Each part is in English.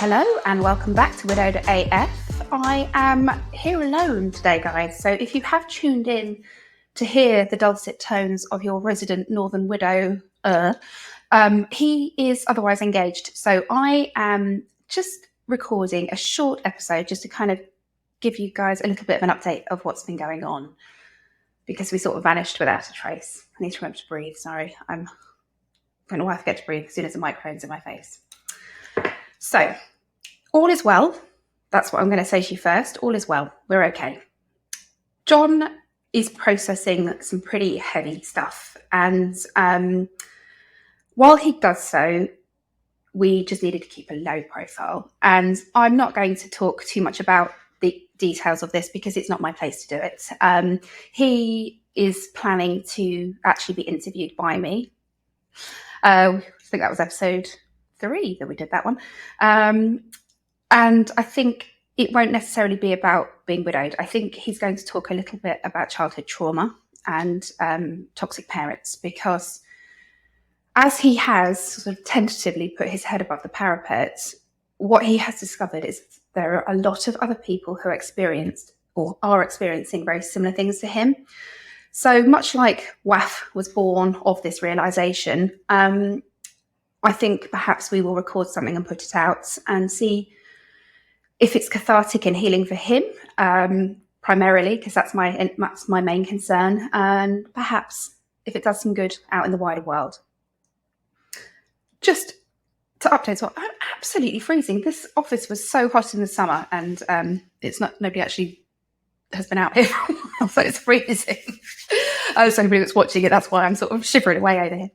Hello and welcome back to Widowed AF. I am here alone today, guys. So if you have tuned in to hear the dulcet tones of your resident Northern Widow, he is otherwise engaged. So I am just recording a short episode just to kind of give you guys a little bit of an update of what's been going on, because we sort of vanished without a trace. I need to remember to breathe. Sorry, I don't know why I forget to breathe as soon as the microphone's in my face. So all is well. That's what I'm going to say to you first. All is well. We're okay. John is processing some pretty heavy stuff. And while he does so, we just needed to keep a low profile. And I'm not going to talk too much about the details of this because it's not my place to do it. He is planning to actually be interviewed by me. I think that was episode 3 that we did that one. And I think it won't necessarily be about being widowed. I think he's going to talk a little bit about childhood trauma and toxic parents, because as he has sort of tentatively put his head above the parapet, what he has discovered is there are a lot of other people who experienced or are experiencing very similar things to him. So much like WAF was born of this realization, I think perhaps we will record something and put it out and see if it's cathartic and healing for him, primarily, because that's my main concern, and perhaps if it does some good out in the wider world. Just to update, well, I'm absolutely freezing. This office was so hot in the summer, and nobody actually has been out here for a while, so it's freezing. So anybody that's watching it, that's why I'm sort of shivering away over here.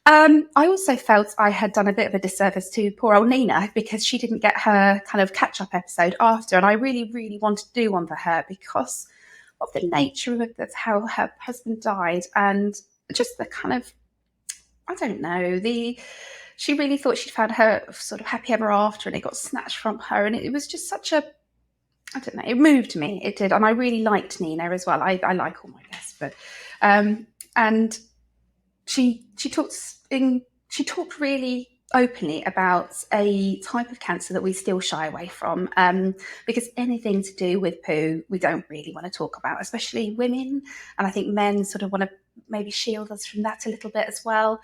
I also felt I had done a bit of a disservice to poor old Nina because she didn't get her kind of catch-up episode after, and I really, really wanted to do one for her because of the nature of how her husband died and just the kind of, I don't know, she really thought she'd found her sort of happy ever after, and it got snatched from her, and it was just such a, I don't know, it moved me, it did, and I really liked Nina as well. I like all my guests, but and she talked really openly about a type of cancer that we still shy away from, because anything to do with poo we don't really want to talk about, especially women, and I think men sort of want to maybe shield us from that a little bit as well.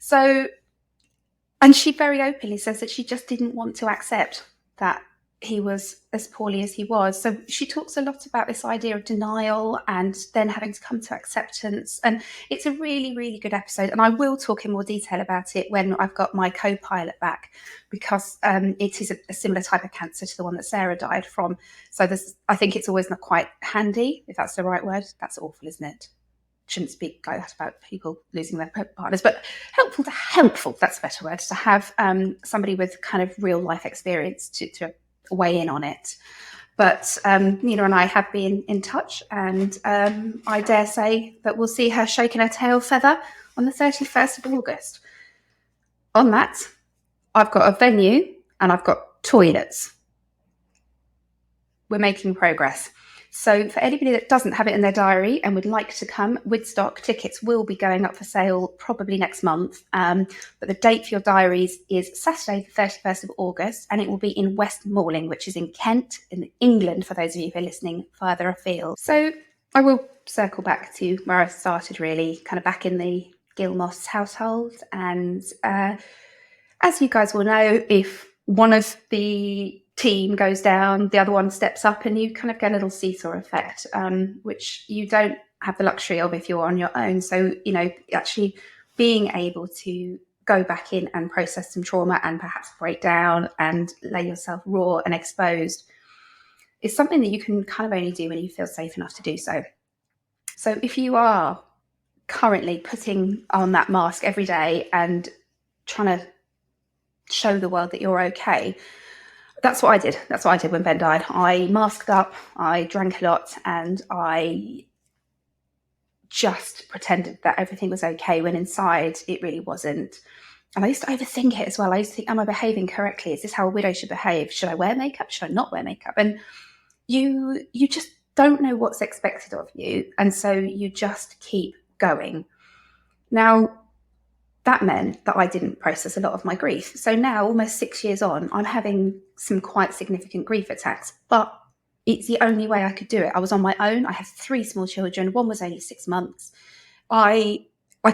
So, and she very openly says that she just didn't want to accept that he was as poorly as he was. So she talks a lot about this idea of denial and then having to come to acceptance. And it's a really, really good episode. And I will talk in more detail about it when I've got my co-pilot back, because it is a similar type of cancer to the one that Sarah died from. So I think it's always not quite handy, if that's the right word. That's awful, isn't it? Shouldn't speak like that about people losing their partners, but helpful, that's a better word, to have somebody with kind of real life experience to weigh in on it. But Nina and I have been in touch, and I dare say that we'll see her shaking her tail feather on the 31st of August. On that, I've got a venue and I've got toilets. We're making progress. So for anybody that doesn't have it in their diary and would like to come, Widstock tickets will be going up for sale probably next month. But the date for your diaries is Saturday, the 31st of August, and it will be in West Malling, which is in Kent, in England, for those of you who are listening further afield. So I will circle back to where I started, really, kind of back in the Gilmoss household. And as you guys will know, if one of the team goes down, the other one steps up, and you kind of get a little seesaw effect, which you don't have the luxury of if you're on your own. So, actually being able to go back in and process some trauma and perhaps break down and lay yourself raw and exposed is something that you can kind of only do when you feel safe enough to do so. So if you are currently putting on that mask every day and trying to show the world that you're okay, that's what I did. That's what I did when Ben died. I masked up, I drank a lot, and I just pretended that everything was okay when inside it really wasn't. And I used to overthink it as well. I used to think, am I behaving correctly? Is this how a widow should behave? Should I wear makeup? Should I not wear makeup? And you just don't know what's expected of you. And so you just keep going. Now, that meant that I didn't process a lot of my grief. So now, almost 6 years on, I'm having some quite significant grief attacks, but it's the only way I could do it. I was on my own. I have 3 small children. One was only 6 months. I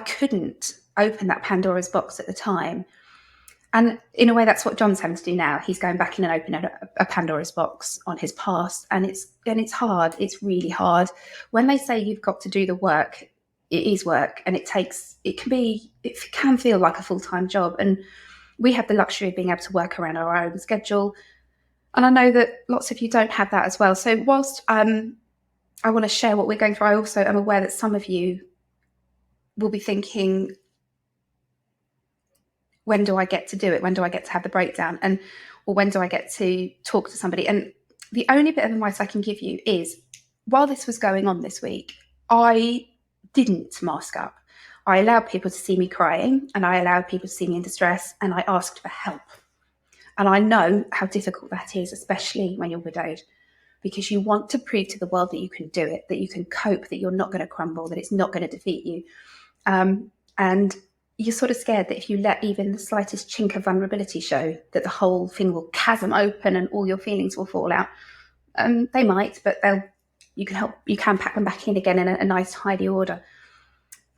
couldn't open that Pandora's box at the time. And in a way, that's what John's having to do now. He's going back in and opening a Pandora's box on his past. And it's hard. It's really hard. When they say you've got to do the work, it is work, and it can feel like a full-time job. And we have the luxury of being able to work around our own schedule. And I know that lots of you don't have that as well. So whilst I want to share what we're going through, I also am aware that some of you will be thinking, when do I get to do it? When do I get to have the breakdown? Or when do I get to talk to somebody? And the only bit of advice I can give you is, while this was going on this week, I didn't mask up. I allowed people to see me crying, and I allowed people to see me in distress, and I asked for help. And I know how difficult that is, especially when you're widowed, because you want to prove to the world that you can do it, that you can cope, that you're not going to crumble, that it's not going to defeat you. And you're sort of scared that if you let even the slightest chink of vulnerability show, that the whole thing will chasm open and all your feelings will fall out. They might, but you can pack them back in again in a nice, tidy order.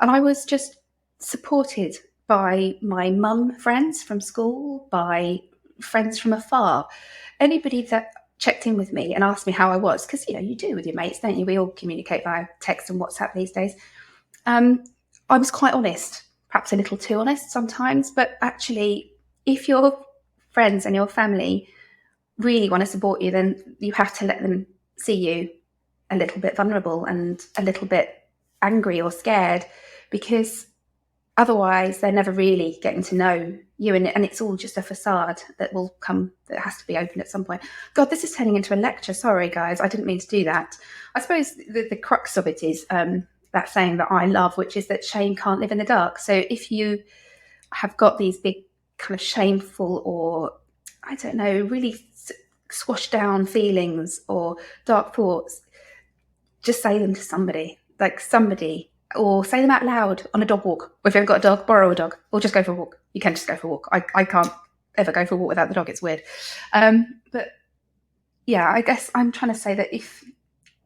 And I was just supported by my mum friends from school, by friends from afar, anybody that checked in with me and asked me how I was, because you do with your mates, don't you? We all communicate via text and WhatsApp these days. I was quite honest, perhaps a little too honest sometimes, but actually, if your friends and your family really want to support you, then you have to let them see you a little bit vulnerable and a little bit angry or scared, because otherwise they're never really getting to know you, and it's all just a facade that has to be opened at some point. God, this is turning into a lecture. Sorry, guys, I didn't mean to do that. I suppose the crux of it is that saying that I love, which is that shame can't live in the dark. So if you have got these big kind of shameful, or I don't know, really squashed down feelings or dark thoughts, just say them to somebody, or say them out loud on a dog walk. Or if you haven't got a dog, borrow a dog, or just go for a walk. You can just go for a walk. I can't ever go for a walk without the dog. It's weird. But yeah, I guess I'm trying to say that if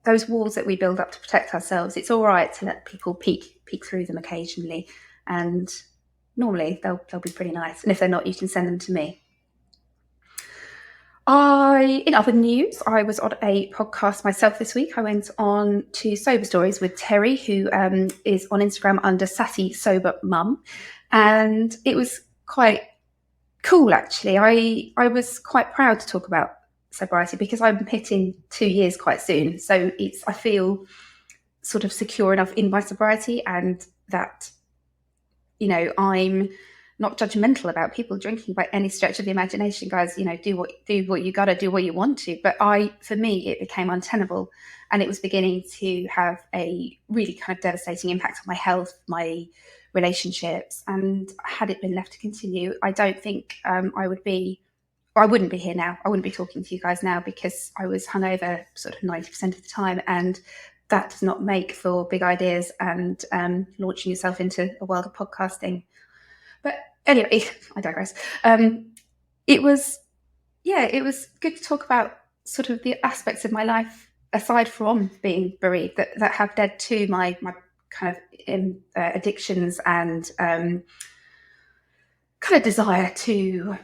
those walls that we build up to protect ourselves, it's all right to let people peek through them occasionally. And normally they'll be pretty nice. And if they're not, you can send them to me. In other news, I was on a podcast myself this week. I went on to Sober Stories with Terry, who is on Instagram under Sassy Sober Mum. And it was quite cool, actually. I was quite proud to talk about sobriety because I'm hitting 2 years quite soon. So I feel sort of secure enough in my sobriety, and that, I'm not judgmental about people drinking by any stretch of the imagination, guys. Do what you gotta do, what you want to. But for me, it became untenable, and it was beginning to have a really kind of devastating impact on my health, my relationships. And had it been left to continue, I don't think I wouldn't be here now. I wouldn't be talking to you guys now, because I was hungover sort of 90% of the time, and that does not make for big ideas and launching yourself into a world of podcasting. But anyway, I digress. It was good to talk about sort of the aspects of my life aside from being bereaved that have led to my kind of addictions and kind of desire to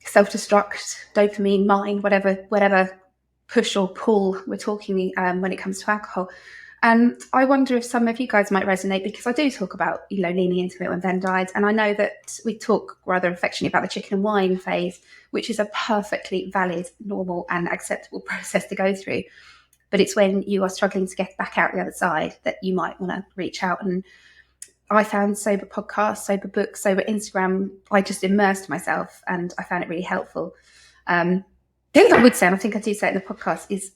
self-destruct, dopamine mine, whatever push or pull we're talking when it comes to alcohol. And I wonder if some of you guys might resonate, because I do talk about, leaning into it when Ben died. And I know that we talk rather affectionately about the chicken and wine phase, which is a perfectly valid, normal and acceptable process to go through. But it's when you are struggling to get back out the other side that you might want to reach out. And I found sober podcasts, sober books, sober Instagram. I just immersed myself, and I found it really helpful. The other thing I would say, and I think I do say it in the podcast, is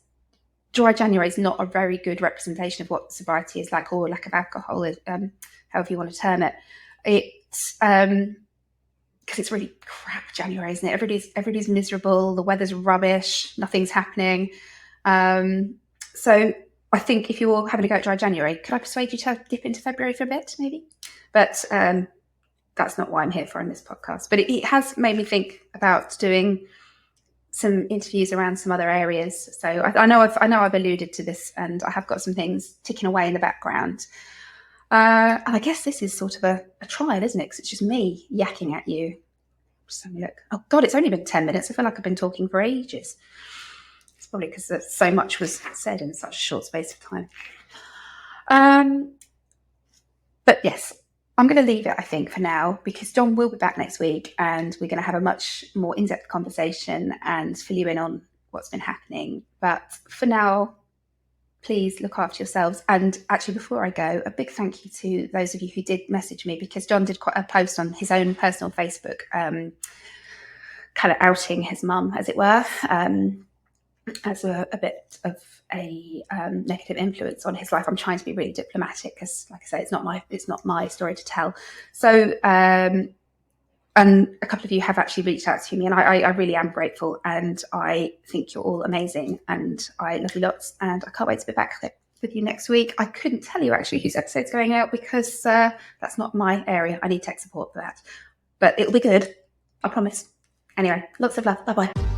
dry January is not a very good representation of what sobriety is like, or lack of alcohol, however you want to term it. It's because it's really crap January, isn't it? Everybody's miserable. The weather's rubbish. Nothing's happening. So I think if you're having a go at dry January, could I persuade you to dip into February for a bit, maybe? But that's not why I'm here for in this podcast. But it has made me think about doing some interviews around some other areas. So I know I've alluded to this, and I have got some things ticking away in the background. And I guess this is sort of a trial, isn't it? Because it's just me yakking at you. Just having a look. Oh God, it's only been 10 minutes. I feel like I've been talking for ages. It's probably because so much was said in such a short space of time. But yes, I'm going to leave it, I think, for now, because John will be back next week and we're going to have a much more in-depth conversation and fill you in on what's been happening. But for now, please look after yourselves. And actually, before I go, a big thank you to those of you who did message me, because John did quite a post on his own personal Facebook, kind of outing his mum, as it were, as a bit of a negative influence on his life. I'm trying to be really diplomatic because, like I say, it's not my story to tell. So, and a couple of you have actually reached out to me, and I really am grateful, and I think you're all amazing, and I love you lots, and I can't wait to be back with you next week. I couldn't tell you actually whose episode's going out because that's not my area. I need tech support for that, but it'll be good, I promise. Anyway, lots of love. Bye-bye.